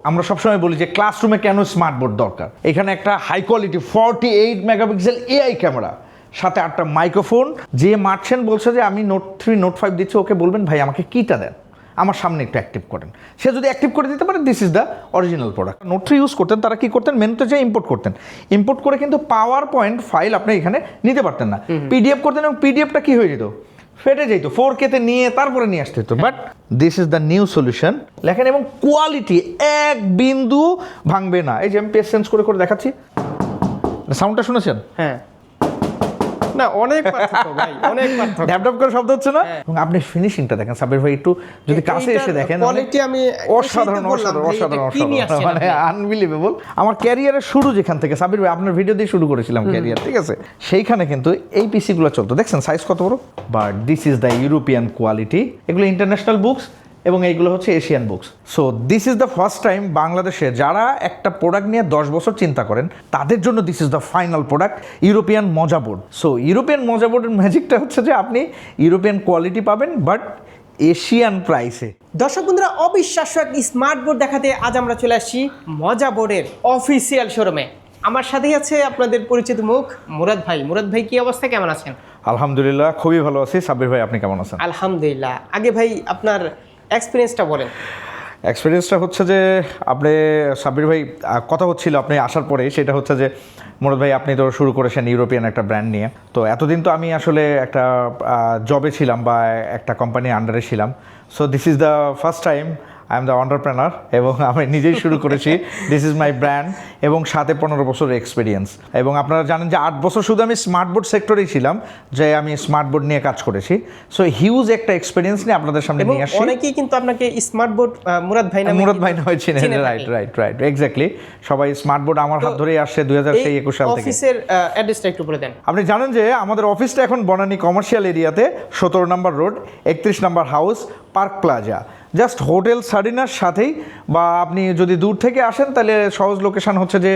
আমরা সবসময় বলি যে ক্লাসরুমে কেন স্মার্ট বোর্ড দরকার। এখানে একটা high quality 48 megapixel AI camera, সাথে 8টা মাইক্রোফোন। যে মার্চেন্ট বলছে যে আমি নোট 3 নোট 5 দিচ্ছি, ওকে বলবেন ভাই আমাকে কিটা দেন, আমার সামনে একটু অ্যাক্টিভ করেন। সে যদি অ্যাক্টিভ করে দিতে পারে, this is the original product. Note 3 use করতেন তারা কি করতেন, মেনুতে যে ইম্পোর্ট করতেন, ইম্পোর্ট করে কিন্তু পাওয়ার পয়েন্ট ফাইল আপনি এখানে নিতে পারতেন না, পিডিএফ করতেন এবং পিডিএফটা কি হয়ে যেত, ফেটে যেত, 4K তে নিয়ে তারপরে নিয়ে আসতে হতো। But this is the new solution. লেখেন এবং কোয়ালিটি এক বিন্দু ভাঙবে না। এই যে আমি পেজ চেঞ্জ করে করে দেখাচ্ছি, সাউন্ডটা শুনেছেন? হ্যাঁ, না অনেক পার্থক্য ভাই, অনেক পার্থক্য। ড্যাপ করে শব্দ হচ্ছে না? এবং আপনি ফিনিশিংটা দেখেন সাব্বির ভাই, একটু যদি কাছে এসে দেখেন, কোয়ালিটি আমি অসাধারণ অসাধারণ অসাধারণ অসাধারণ, মানে আনবিলিভেবল। আমার ক্যারিয়ারের শুরু যেখান থেকে, সাব্বির ভাই আপনার ভিডিও দিয়ে শুরু করেছিলাম ক্যারিয়ার, ঠিক আছে, সেইখানে কিন্তু এই পিসিগুলো চলতো। দেখছেন সাইজ কত বড়? But this is the European quality. এগুলো ইন্টারন্যাশনাল বুকস এবং এইগুলো হচ্ছে Asian books. So this is the first time বাংলাদেশে যারা একটা প্রোডাক্ট নিয়ে 10 বছর চিন্তা করেন, তাদের জন্য this is the final product, European মজা বোর্ড। সো ইউরোপিয়ান মজা বোর্ডের ম্যাজিকটা হচ্ছে যে আপনি ইউরোপিয়ান কোয়ালিটি পাবেন বাট এশিয়ান প্রাইসে। দর্শক বন্ধুরা, অবিশ্বাস্য এক স্মার্ট বোর্ড দেখাতে আজ আমরা চলে আসছি মজা বোর্ডের অফিসিয়াল শোরুমে। আমার সাথেই আছে আপনাদের পরিচিত মুখ মুরাদ ভাই। মুরাদ ভাই, কি অবস্থা, কেমন আছেন? আলহামদুলিল্লাহ খুবই ভালো আছি। সাব্বির ভাই আপনি কেমন আছেন? আলহামদুলিল্লাহ। আগে ভাই আপনার এক্সপিরিয়েন্সটা বলেন। এক্সপিরিয়েন্সটা হচ্ছে যে আপনি, সাব্বির ভাই কথা হচ্ছিল আপনি আসার পরে, সেটা হচ্ছে যে মুরাদ ভাই আপনি তো শুরু করেছেন ইউরোপিয়ান একটা ব্র্যান্ড নিয়ে। তো এতদিন তো আমি আসলে একটা জবে ছিলাম বা একটা কোম্পানির আন্ডারে ছিলাম। So this is the first time I am the entrepreneur এবং আমি নিজেই শুরু করেছি। দিস ইজ মাই ব্র্যান্ড এবং সাথে 15 বছরের এক্সপিরিয়েন্স। এবং আপনারা জানেন যে 8 বছর শুধু আমি স্মার্ট বোর্ড সেক্টরেই ছিলাম, যে আমি স্মার্ট বোর্ড নিয়ে কাজ করেছি। সো হিউজ একটা এক্সপিরিয়েন্স নিয়ে আপনাদের সামনে নিয়ে আসি। অনেকেই কিন্তু আপনাকে স্মার্ট বোর্ড মুরাদ ভাই নামে হয়েছে। Right right right exactly. সবাই স্মার্ট বোর্ড আমার হাত ধরেই আসছে 2021 সাল থেকে। অফিসের অ্যাড্রেসটা একটু বলে দেন। আপনি জানেন যে আমাদের অফিসটা এখন বনানী কমার্শিয়াল এরিয়াতে, 17 নম্বর রোড, 31 নম্বর house, Park Plaza, just hotel সারিনার সাথেই। বা আপনি যদি দূর থেকে আসেন তাহলে সহজ লোকেশন হচ্ছে যে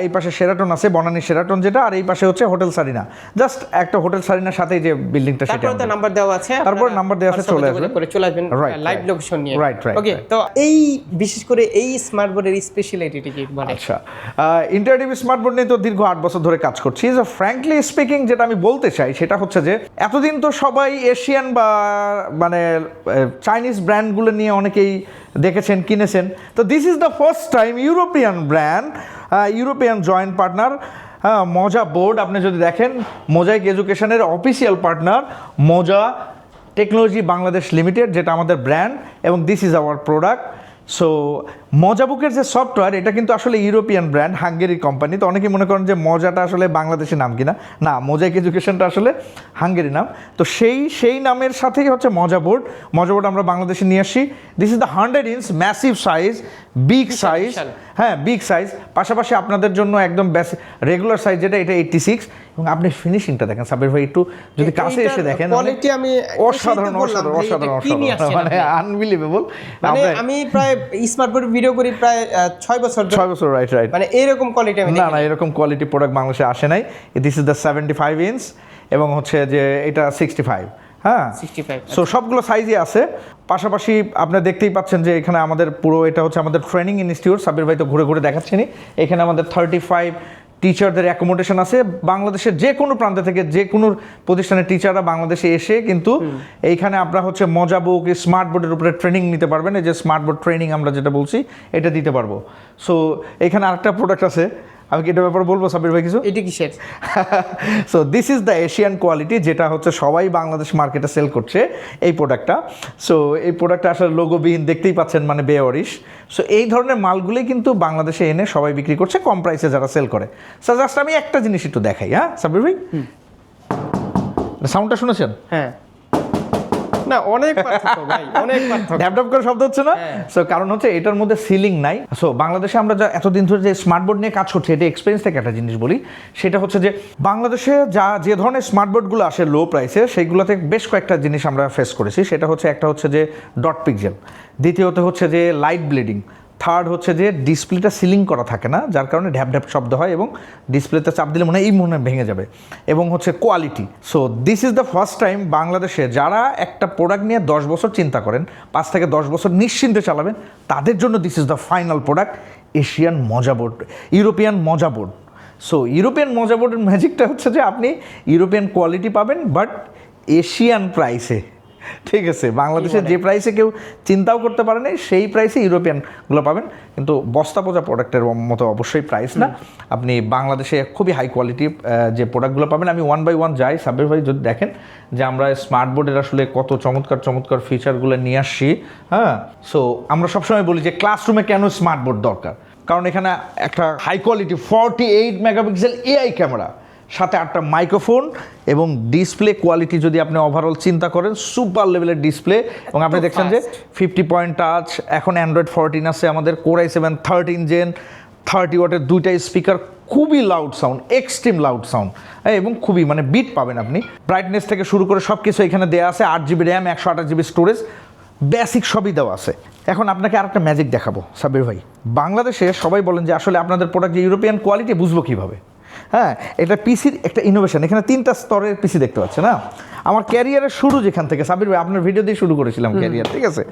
এই পাশে সেরাটন আছে, বনানী সেরাটন যেটা, আর এই পাশে হচ্ছে হোটেল সারিনা। জাস্ট একটা হোটেল সারিনার সাথেই যে বিল্ডিংটা, সেটা তারপরে নাম্বার দেওয়া আছে, তারপর নাম্বার দেওয়া আছে, চলে আসবেন লাইভ লোকেশন নিয়ে। Right right. ওকে, তো এই বিশেষ করে এই স্মার্ট বোর্ডের স্পেশালিটি কি বলেন? আচ্ছা, ইন্টারেক্টিভ স্মার্ট বোর্ড নিয়ে তো দীর্ঘ 8 বছর ধরে কাজ করছি। ফ্র্যাঙ্কলি স্পিকিং যেটা আমি বলতে চাই সেটা হচ্ছে যে এতদিন তো সবাই এশিয়ান বা মানে চাইনিজ ব্র্যান্ডগুলো নিয়ে অনেকেই দেখেছেন, কিনেছেন। তো this is the first time European brand, European joint partner মজা বোর্ড। আপনি যদি দেখেন, মোজাইক এডুকেশনের অফিসিয়াল পার্টনার মজা টেকনোলজি বাংলাদেশ লিমিটেড, যেটা আমাদের ব্র্যান্ড, এবং this is our product. So মজা বুকের যে সফটওয়্যার, এটা কিন্তু আসলে ইউরোপিয়ান ব্র্যান্ড, হাঙ্গেরি কোম্পানি। তো অনেকেই মনে করেন যে মজাটা আসলে বাংলাদেশের নাম কিনা, না, মোজাইক এডুকেশনটা আসলে হাঙ্গেরি নাম। তো সেই নামের সাথেই হচ্ছে মজা বোর্ড। মজা বোর্ড আমরা বাংলাদেশে নিয়ে আসি। This is the 100 inch massive size, big size, হ্যাঁ বিগ সাইজ। পাশাপাশি আপনাদের জন্য একদম রেগুলার সাইজ যেটা, এটা 86। এবং আপনি ফিনিশিংটা দেখেন সাব্বির ভাই, একটু যদি কাছে এসে দেখেন, কোয়ালিটি আমি অসাধারণ অসাধারণ অসাধারণ অসাধারণ, মানে আনবিলিভেবল। মানে আমি প্রায় স্মার্ট বোর্ড ভিডিও করি প্রায় 6 বছর। Right right. মানে এরকম কোয়ালিটি আমি না, এরকম কোয়ালিটি প্রোডাক্ট বাংলাদেশে আসে নাই। দিস ইজ দ্য 75 ইঞ্চ এবং হচ্ছে যে এটা 65। হ্যাঁ, 65। সো সবগুলো সাইজই আছে। পাশাপাশি আপনি দেখতেই পাচ্ছেন যে এখানে আমাদের পুরো, এটা হচ্ছে আমাদের ট্রেনিং ইনস্টিটিউট। সাব্বির ভাই তো ঘুরে ঘুরে দেখাচ্ছেনই। এখানে আমাদের 35 টিচারদের অ্যাকোমোডেশন আছে। বাংলাদেশের যে কোনো প্রান্ত থেকে যে কোনো প্রতিষ্ঠানের টিচাররা বাংলাদেশে এসে কিন্তু এইখানে আমরা হচ্ছে মজা বুক স্মার্ট বোর্ডের উপরে ট্রেনিং নিতে পারবেন। এই যে স্মার্ট বোর্ড ট্রেনিং আমরা যেটা বলছি, এটা দিতে পারবো। সো এখানে আরেকটা প্রোডাক্ট আছে, আমি কি এটার ব্যাপারে বলবো সাব্বির ভাই কিছু? এটা কিসের? So this is the Asian quality, যেটা হচ্ছে সবাই বাংলাদেশ মার্কেটে সেল করছে এই প্রোডাক্টটা। সো এই প্রোডাক্টটা আসলে লোগোবিহীন, দেখতেই পাচ্ছেন, মানে বেওয়ারিশ। সো এই ধরনের মালগুলোই কিন্তু বাংলাদেশে এনে সবাই বিক্রি করছে কম প্রাইসে যারা সেল করে। সো জাস্ট আমি একটা জিনিস একটু দেখাই। হ্যাঁ সাব্বির ভাই, সাউন্ডটা শুনেছেন? হ্যাঁ, না অনেক পার্থক্য ভাই, অনেক পার্থক্য। ড্যাপ করে শব্দ হচ্ছে না? সো কারণ হচ্ছে এটার মধ্যে সিলিং নাই। সো বাংলাদেশে আমরা যা এতদিন ধরে যে স্মার্ট বোর্ড নিয়ে কাজ করছি, এটা এক্সপিরিয়েন্স থেকে একটা জিনিস বলি, সেটা হচ্ছে যে বাংলাদেশে যে ধরনের স্মার্ট বোর্ডগুলো আসে লো প্রাইসে, সেইগুলোতে বেশ কয়েকটা জিনিস আমরা ফেস করেছি। সেটা হচ্ছে, একটা হচ্ছে যে ডট পিক্সেল, দ্বিতীয়ত হচ্ছে যে লাইট ব্লিডিং, থার্ড হচ্ছে যে ডিসপ্লেটা সিলিং করা থাকে না, যার কারণে ঢ্যাপ ঢ্যাপ শব্দ হয় এবং ডিসপ্লেতে চাপ দিলে মনে হয় ভেঙে যাবে। এবং হচ্ছে quality. So this is the first time বাংলাদেশে যারা একটা প্রোডাক্ট নিয়ে 10 বছর চিন্তা করেন, 5 থেকে 10 বছর নিশ্চিন্তে চালাবেন, তাদের জন্য this is the final product, Asian মজা বোর্ড, ইউরোপিয়ান মজা বোর্ড। সো ইউরোপিয়ান মজা বোর্ডের ম্যাজিকটা হচ্ছে যে আপনি ইউরোপিয়ান কোয়ালিটি পাবেন বাট এশিয়ান প্রাইসে। ঠিক আছে, বাংলাদেশে যে প্রাইসে কেউ চিন্তাও করতে পারে না সেই প্রাইসে ইউরোপিয়ানগুলো পাবেন, কিন্তু বস্তা পোজা প্রোডাক্টের মতো অবশ্যই প্রাইস না। আপনি বাংলাদেশে খুবই হাই কোয়ালিটি যে প্রোডাক্টগুলো পাবেন। আমি 1 বাই 1 যাই, সাব্বির ভাই যদি দেখেন যে আমরা স্মার্ট বোর্ডের আসলে কত চমৎকার চমৎকার ফিচারগুলো নিয়ে আসছি। হ্যাঁ, সো আমরা সবসময় বলি যে ক্লাসরুমে কেন স্মার্ট বোর্ড দরকার, কারণ এখানে একটা high quality 48 megapixel AI camera, সাথে 8টা মাইক্রোফোন এবং ডিসপ্লে কোয়ালিটি যদি আপনি ওভারঅল চিন্তা করেন সুপার লেভেলের ডিসপ্লে। এবং আপনি দেখছেন যে 50 পয়েন্ট টাচ, এখন অ্যান্ড্রয়েড 14 আছে আমাদের, Core i7 13 জেন, 30 ওয়াটের 2টা স্পিকার, খুবই loud sound, extreme loud sound, এবং খুবই মানে বিট পাবেন আপনি। ব্রাইটনেস থেকে শুরু করে সব কিছু এখানে দেওয়া আছে, 8GB RAM, 128GB storage, basic সবই দেওয়া আছে। এখন আপনাকে আরেকটা ম্যাজিক দেখাবো সাব্বির ভাই। বাংলাদেশে সবাই বলেন যে আসলে আপনাদের প্রোডাক্ট যে ইউরোপিয়ান কোয়ালিটি বুঝবো কীভাবে। হ্যাঁ, এটা পিসির একটা ইনোভেশন। এখানে 3টা স্তরের পিসি দেখতে পাচ্ছে না। আমার ক্যারিয়ারের শুরু যেখান থেকে, সাব্বির ভাই আপনার ভিডিও দিয়ে শুরু করেছিলাম ক্যারিয়ার, ঠিক আছে,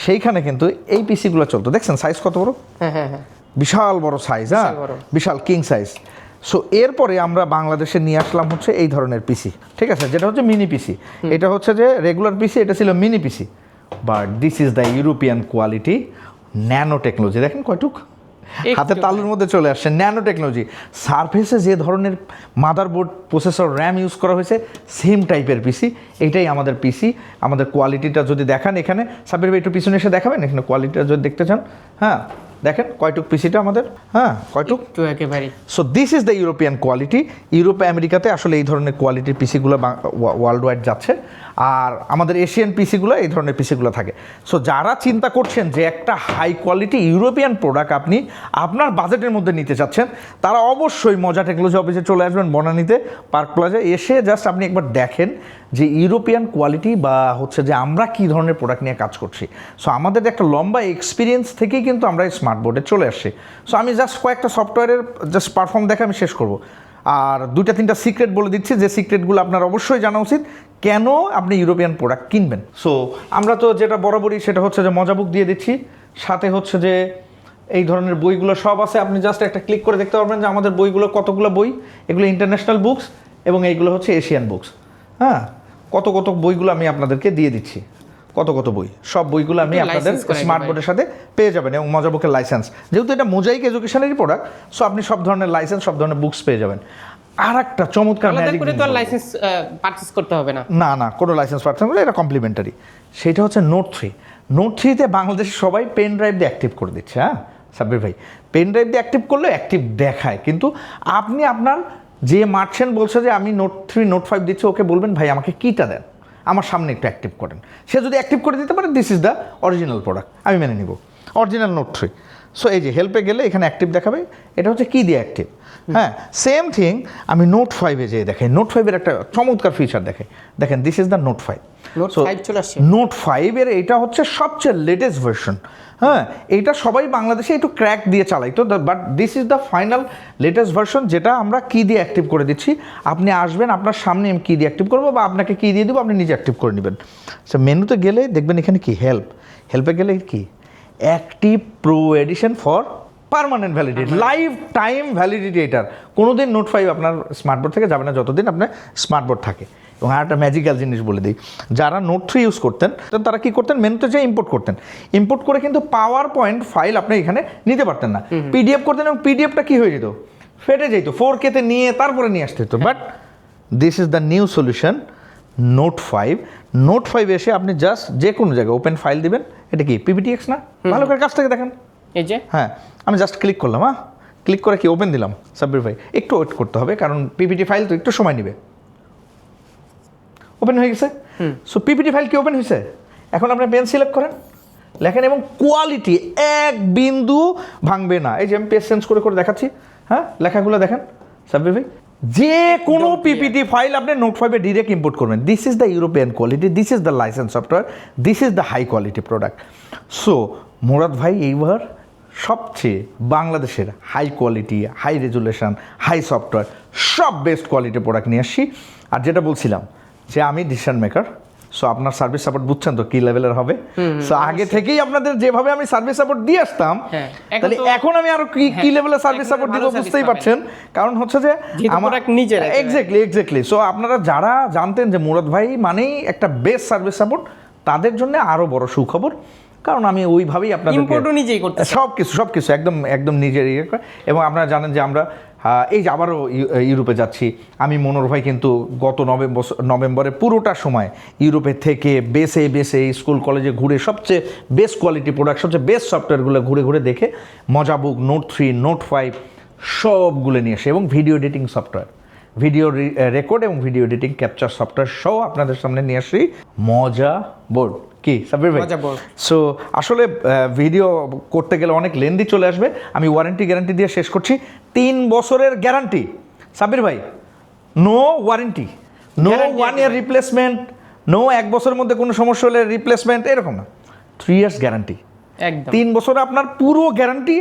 সেইখানে কিন্তু এই পিসিগুলো চলতো। দেখছেন সাইজ কত বড়? হ্যাঁ, বিশাল বড় সাইজ, হ্যাঁ, বিশাল কিং সাইজ। সো এরপরে আমরা বাংলাদেশে নিয়ে আসলাম হচ্ছে এই ধরনের পিসি, ঠিক আছে, যেটা হচ্ছে মিনি পিসি। এটা হচ্ছে যে রেগুলার পিসি, এটা ছিল mini PC. But this is the European quality, nano technology. দেখেন কয়টুক হাতের তালুর মধ্যে চলে আসছে, ন্যানো টেকনোলজি। সারফেসে যে ধরনের মাদারবোর্ড, প্রসেসর, র্যাম ইউজ করা হয়েছে সেম টাইপের পিসি। এইটাই আমাদের পিসি। আমাদের কোয়ালিটিটা যদি দেখান এখানে, সাব্বির ভাই একটু পিছনে এসে দেখাবেন এখানে কোয়ালিটিটা যদি দেখতে চান। হ্যাঁ, দেখেন কয়টুক পিসিটা আমাদের, হ্যাঁ কয়টুক একেবারে। So this is the European quality. ইউরোপে আমেরিকাতে আসলে এই ধরনের কোয়ালিটির পিসিগুলো ওয়ার্ল্ড ওয়াইড যাচ্ছে, আর আমাদের এশিয়ান পিসিগুলো এই ধরনের পিসিগুলো থাকে। সো যারা চিন্তা করছেন যে একটা হাই কোয়ালিটি ইউরোপিয়ান প্রোডাক্ট আপনি আপনার বাজেটের মধ্যে নিতে চাচ্ছেন, তারা অবশ্যই মজা টেকনোলজি অফিসে চলে আসবেন বনানীতে, পার্ক প্লাজায়। এসে জাস্ট আপনি একবার দেখেন যে ইউরোপিয়ান কোয়ালিটি বা হচ্ছে যে আমরা কী ধরনের প্রোডাক্ট নিয়ে কাজ করছি। সো আমাদের একটা লম্বা এক্সপিরিয়েন্স থেকেই কিন্তু আমরা এই স্মার্ট বোর্ডে চলে আসছি। সো আমি জাস্ট কয়েকটা সফটওয়্যারের জাস্ট পারফর্ম দেখে আমি শেষ করব। আর 2-3টা সিক্রেট বলে দিচ্ছি, যে সিক্রেটগুলো আপনার অবশ্যই জানা উচিত কেন আপনি ইউরোপিয়ান প্রোডাক্ট কিনবেন। সো আমরা তো যেটা বরাবরই সেটা হচ্ছে যে মজা বুক দিয়ে দিচ্ছি, সাথে হচ্ছে যে এই ধরনের বইগুলো সব আছে। আপনি জাস্ট একটা ক্লিক করে দেখতে পারবেন যে আমাদের বইগুলো কতগুলো বই, এগুলো ইন্টারন্যাশনাল বুকস এবং এইগুলো হচ্ছে এশিয়ান বুকস। হ্যাঁ, কত বইগুলো আমি আপনাদেরকে দিয়ে দিচ্ছি, কত বই, সব বইগুলো আমি আপনাদের স্মার্ট বোর্ডের সাথে পেয়ে যাবেন। এবং মজা বুকের লাইসেন্স, যেহেতু এটা মোজাইক এডুকেশনারি প্রোডাক্ট, সো আপনি সব ধরনের লাইসেন্স, সব ধরনের বুকস পেয়ে যাবেন। আর একটা চমৎকার ম্যাজিক, লাইসেন্স পারচেজ করতে হবে না, না কোনো লাইসেন্স পারচেজ করলে এটা কমপ্লিমেন্টারি। সেটা হচ্ছে নোট 3। নোট 3তে বাংলাদেশের সবাই পেন ড্রাইভ দিয়ে অ্যাক্টিভ করে দিচ্ছে। হ্যাঁ সাব্বির ভাই, পেন ড্রাইভ দিয়ে অ্যাক্টিভ করলে অ্যাক্টিভ দেখায়, কিন্তু আপনি আপনার যে মার্চেন্ট বলছে যে আমি নোট 3 নোট 5 দিচ্ছি, ওকে বলবেন ভাই আমাকে কিটা দেন, আমার সামনে একটু অ্যাক্টিভ করেন। সে যদি অ্যাক্টিভ করে দিতে পারে, this is the original product, আমি মেনে নিব, অরিজিনাল নোট 3। সো এই যে হেল্পে গেলে এখানে অ্যাক্টিভ দেখাবে, এটা হচ্ছে কি দিয়ে অ্যাক্টিভ। হ্যাঁ, সেম থিং আমি নোট 5-এ যেয়ে দেখাই, নোট 5-এর একটা চমৎকার ফিচার দেখাই। দেখেন this is the Note 5। Note 5-এর এটা হচ্ছে সবচেয়ে লেটেস্ট ভার্সন। হ্যাঁ, এটা সবাই বাংলাদেশে একটু ক্র্যাক দিয়ে চালাইতো, but this is the final latest version, যেটা আমরা কি দিয়ে অ্যাক্টিভ করে দিচ্ছি। আপনি আসবেন, আপনার সামনে আমি কি দিয়ে অ্যাক্টিভ করবো বা আপনাকে কি দিয়ে দেবো, আপনি নিজে অ্যাক্টিভ করে নেবেন। সো মেনুতে গেলে দেখবেন এখানে কি হেল্পে গেলে কি active pro edition for permanent validity, life time validity. এটার কোনোদিন নোট 5 আপনার স্মার্টবোর্ড থেকে যাবে না যতদিন আপনার স্মার্টবোর্ড থাকে। এবং আর একটা ম্যাজিক্যাল জিনিস বলে দিই, যারা নোট 3 ইউজ করতেন তারা কি করতেন, মেনুতে যে ইম্পোর্ট করতেন, ইম্পোর্ট করে কিন্তু পাওয়ার পয়েন্ট ফাইল আপনি এখানে নিতে পারতেন না, পিডিএফ করতেন, এবং পিডিএফটা কি হয়ে যেত, ফেটে যেত, 4K-তে নিয়ে তারপরে নিয়ে আসতে হতো। But this is the new solution, note 5। Note 5 এসে আপনি জাস্ট যে কোনো জায়গায় ওপেন ফাইল দিবেন। এটা কি পিপিটিএক্স না? ভালো করে কাছ থেকে দেখেন, এই যে হ্যাঁ, আমি জাস্ট ক্লিক করলাম, হ্যাঁ ক্লিক করে কি ওপেন দিলাম। সাব্বির ভাই একটু ওয়েট করতে হবে, কারণ পিপিটি ফাইল তো একটু সময় নেবে। ওপেন হয়ে গেছে। সো পিপিটি ফাইল কি ওপেন হয়েছে। এখন আপনি পেন সিলেক্ট করেন, লেখেন, এবং কোয়ালিটি এক বিন্দু ভাঙবে না। এই যে আমি পেজ চেঞ্জ করে দেখাচ্ছি, হ্যাঁ লেখাগুলো দেখেন সাব্বির ভাই, যে কোনো পিপিটি ফাইল আপনি নোট 5-এ ডিরেক্ট ইম্পোর্ট করবেন। This is the European quality, this is the licence software, this is the high quality product. So Murad ভাই এইবার সবচেয়ে বাংলাদেশের high quality, high resolution, high software, সব বেস্ট কোয়ালিটির প্রোডাক্ট নিয়ে আসছি। আর যেটা বলছিলাম যে আমি ডিসিশন মেকার, সো আপনার সার্ভিস সাপোর্ট বুঝছেন তো কি লেভেলের হবে। সো আগে থেকেই আপনাদের যেভাবে আমি সার্ভিস সাপোর্ট দিয়ে আসতাম, হ্যাঁ, তাহলে এখন আমি আরো কি লেভেলের সার্ভিস সাপোর্ট দিব বুঝতেই পারছেন। কারণ হচ্ছে যে আমার নিজের এক্স্যাক্টলি সো আপনারা যারা জানতেন যে মুরাদ ভাই মানেই একটা বেস্ট সার্ভিস সাপোর্ট, তাদের জন্য আরো বড় সুখবর। কারণ আমি ওইভাবেই আপনাদের ইম্পোর্টও নিজেই করতে সবকিছু একদম নিজের ইয়ে করে। এবং আপনারা জানেন যে আমরা এই যে আবারও ইউরোপে যাচ্ছি। আমি মনোর ভাই কিন্তু গত নভেম্বরে পুরোটা সময় ইউরোপে থেকে বেসে স্কুল কলেজে ঘুরে সবচেয়ে বেস্ট কোয়ালিটি প্রোডাক্ট, সবচেয়ে বেস্ট সফটওয়্যারগুলো ঘুরে দেখে মজা বুক, নোট 3, নোট 5 সবগুলো নিয়ে আসে। এবং video editing software, video record এবং ভিডিও এডিটিং ক্যাপচার সফটওয়্যার সহ আপনাদের সামনে নিয়ে আসি মজা বোর্ড। কি সাব্বির ভাই? সো আসলে ভিডিও করতে গেলে অনেক লেন্দি চলে আসবে। আমি গ্যারান্টি দিয়ে শেষ করছি। 3 বছরের গ্যারান্টি সাব্বির ভাই, no warranty, no 1 year replacement, no 1 বছরের মধ্যে কোনো সমস্যা হলে রিপ্লেসমেন্ট, এরকম না, 3 ইয়ার্স গ্যারান্টি। একদম 3 বছরে আপনার পুরো গ্যারান্টি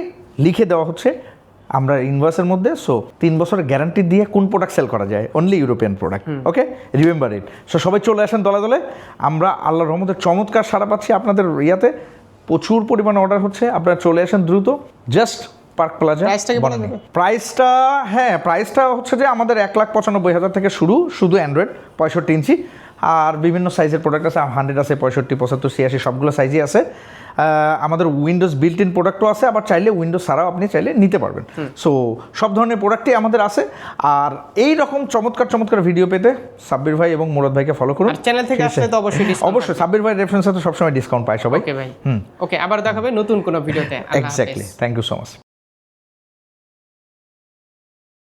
লিখে দেওয়া হচ্ছে আমরা ইনভয়েসের মধ্যে। সো 3 বছরের গ্যারান্টি দিয়ে কোন প্রোডাক্ট সেল করা যায়? Only European product. Okay, remember it. So সবাই চলে আসেন দলে। আমরা আল্লাহর রহমতে চমৎকার সাড়া পাচ্ছি আপনাদের ইয়াতে, প্রচুর পরিমাণ অর্ডার হচ্ছে। আপনারা চলে আসেন দ্রুত। Just park plaza. প্রাইসটা হচ্ছে যে আমাদের 1,95,000 থেকে শুধু অ্যান্ড্রয়েড 65 ইঞ্চি। আর বিভিন্ন সাইজের প্রোডাক্ট আছে, 100 আছে, 65, 75, 86 সবগুলো সাইজই আছে। আমাদের উইন্ডোজ বিল্ট ইন প্রোডাক্টও আছে, আবার চাইলে উইন্ডোজ ছাড়াও আপনি চাইলে নিতে পারবেন। সো সব ধরনের প্রোডাক্টই আমাদের আছে। আর এই রকম চমৎকার ভিডিও পেতে সাব্বির ভাই এবং মুরাদ ভাইকে ফলো করুন। চ্যানেল থেকে আসলে তো অবশ্যই সাব্বির ভাই রেফারেন্সে তো সবসময় ডিসকাউন্ট পায় সবাই। ওকে ভাই, ওকে, আবার দেখাবে নতুন কোনো ভিডিওতে। Exactly, thank you so much.